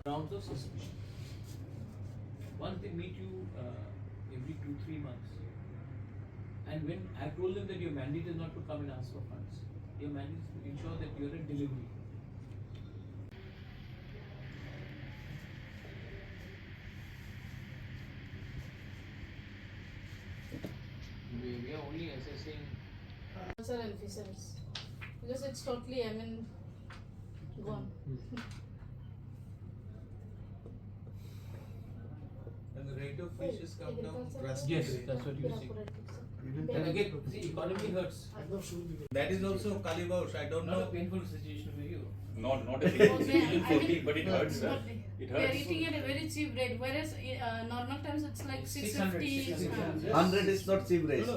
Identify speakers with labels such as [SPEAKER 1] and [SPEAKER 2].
[SPEAKER 1] Grounds of suspicion. Once they meet you every 2-3 months, and when I told them that your mandate is not to come and ask for funds, your mandate is to ensure that you are a delivery. We are only assessing.
[SPEAKER 2] Sir and officers, because it's totally, gone.
[SPEAKER 3] And the rate of fish has come down drastically.
[SPEAKER 1] Yes, that's what you see. And again, see, economy hurts.
[SPEAKER 3] That is also Kalibaush. I don't
[SPEAKER 1] Not a
[SPEAKER 3] know.
[SPEAKER 1] painful situation for you.
[SPEAKER 4] Not a painful situation for me, but it hurts, sir. It
[SPEAKER 2] We are
[SPEAKER 4] hurts.
[SPEAKER 2] eating at a very cheap rate, whereas normal times it's like
[SPEAKER 1] 600,
[SPEAKER 2] 650.
[SPEAKER 1] 600.
[SPEAKER 5] 100 is not cheap race.